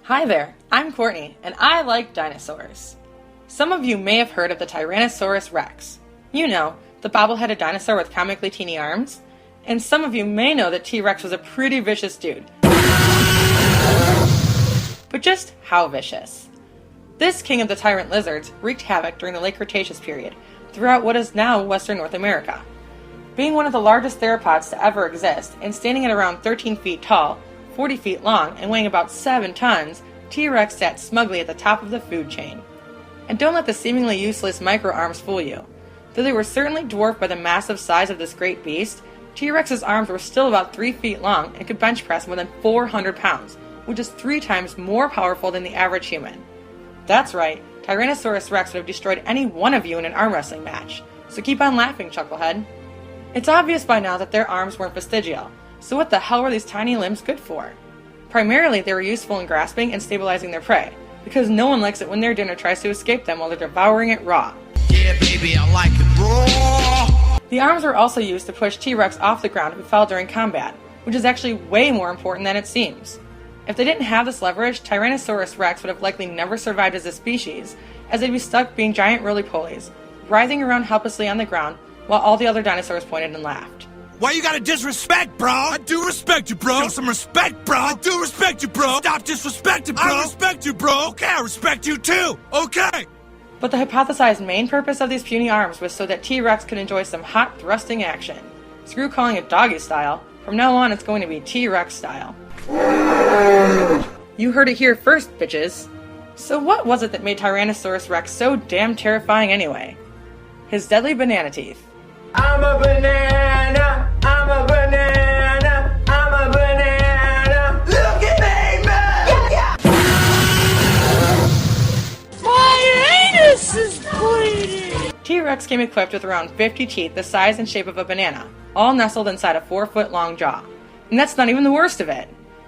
Hi there, I'm Courtney, and I like dinosaurs. Some of you may have heard of the Tyrannosaurus Rex. You know, the bobble-headed dinosaur with comically teeny arms. And some of you may know that T-Rex was a pretty vicious dude. But just how vicious? This king of the Tyrant Lizards wreaked havoc during the Late-Cretaceous Period throughout what is now Western North America. Being one of the largest theropods to ever exist, and standing at around 13 feet tall, 40 feet long, and weighing about 7 tons, T-Rex sat smugly at the top of the food chain. And don't let the seemingly useless micro-arms fool you. Though they were certainly dwarfed by the massive size of this great beast, T-Rex's arms were still about 3 feet long and could bench press more than 400 pounds, which is 3 times more powerful than the average human. That's right, Tyrannosaurus Rex would have destroyed any one of you in an arm wrestling match, so keep on laughing, chucklehead. It's obvious by now that their arms weren't vestigial, so what the hell were these tiny limbs good for? Primarily, they were useful in grasping and stabilizing their prey, because no one likes it when their dinner tries to escape them while they're devouring it raw. Yeah, baby, I like it raw! The arms were also used to push T-Rex off the ground if it fell during combat, which is actually way more important than it seems. If they didn't have this leverage, Tyrannosaurus Rex would have likely never survived as a species, as they'd be stuck being giant roly-polies, writhing around helplessly on the ground while all the other dinosaurs pointed and laughed. Why you gotta disrespect, bro? I do respect you, bro. Show some respect, bro. I do respect you, bro. Stop disrespecting, bro. I respect you, bro. Okay, I respect you too. Okay. But the hypothesized main purpose of these puny arms was so that T-Rex could enjoy some hot thrusting action. Screw calling it doggy style. From now on, it's going to be T-Rex style. You heard it here first, bitches. So what was it that made Tyrannosaurus Rex so damn terrifying anyway? His deadly banana teeth. I'm a banana, I'm a banana, I'm a banana. Look at me, man! Yeah, yeah. My anus is bleeding! T-Rex came equipped with around 50 teeth the size and shape of a banana, all nestled inside a 4-foot-long jaw. And that's not even the worst of it.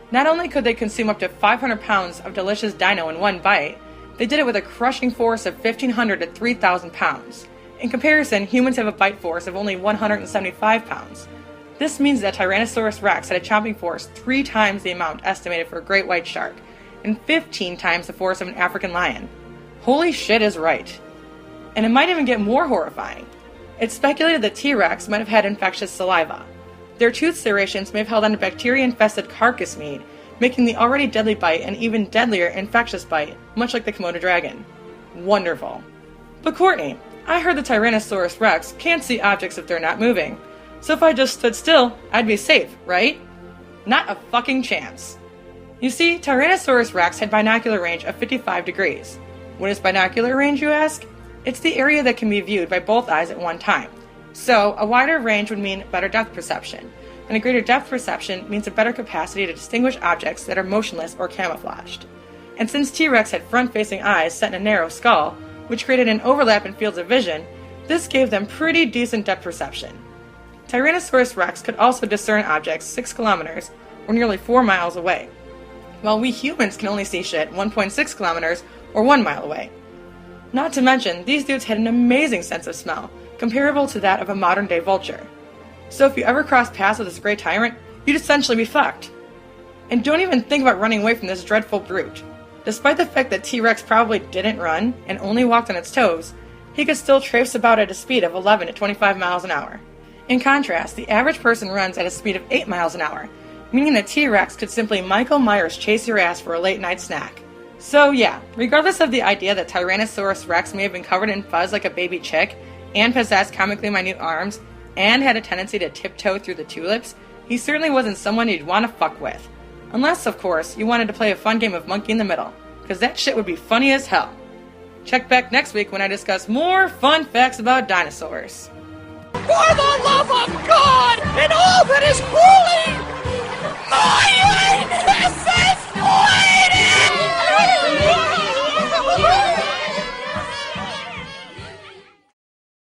Not only could they consume up to 500 pounds of delicious dino in one bite, they did it with a crushing force of 1,500 to 3,000 pounds. In comparison, humans have a bite force of only 175 pounds. This means that Tyrannosaurus Rex had a chomping force 3 times the amount estimated for a great white shark, and 15 times the force of an African lion. Holy shit is right. And it might even get more horrifying. It's speculated that T-Rex might have had infectious saliva. Their tooth serrations may have held on to bacteria-infested carcass meat, making the already deadly bite an even deadlier infectious bite, much like the Komodo dragon. Wonderful. But Courtney, I heard the Tyrannosaurus Rex can't see objects if they're not moving. So if I just stood still, I'd be safe, right? Not a fucking chance. You see, Tyrannosaurus Rex had binocular range of 55 degrees. What is binocular range, you ask? It's the area that can be viewed by both eyes at one time. So, a wider range would mean better depth perception, and a greater depth perception means a better capacity to distinguish objects that are motionless or camouflaged. And since T-Rex had front-facing eyes set in a narrow skull, which created an overlap in fields of vision, this gave them pretty decent depth perception. Tyrannosaurus Rex could also discern objects 6 kilometers, or nearly 4 miles away, while we humans can only see shit 1.6 kilometers, or 1 mile away. Not to mention, these dudes had an amazing sense of smell, comparable to that of a modern-day vulture. So if you ever cross paths with this great tyrant, you'd essentially be fucked. And don't even think about running away from this dreadful brute. Despite the fact that T-Rex probably didn't run and only walked on its toes, he could still traipse about at a speed of 11 to 25 miles an hour. In contrast, the average person runs at a speed of 8 miles an hour, meaning that T-Rex could simply Michael Myers chase your ass for a late-night snack. So yeah, regardless of the idea that Tyrannosaurus Rex may have been covered in fuzz like a baby chick, and possessed comically minute arms, and had a tendency to tiptoe through the tulips, he certainly wasn't someone you'd want to fuck with. Unless, of course, you wanted to play a fun game of monkey in the middle, because that shit would be funny as hell. Check back next week when I discuss more fun facts about dinosaurs. For the love of God and all that is holy!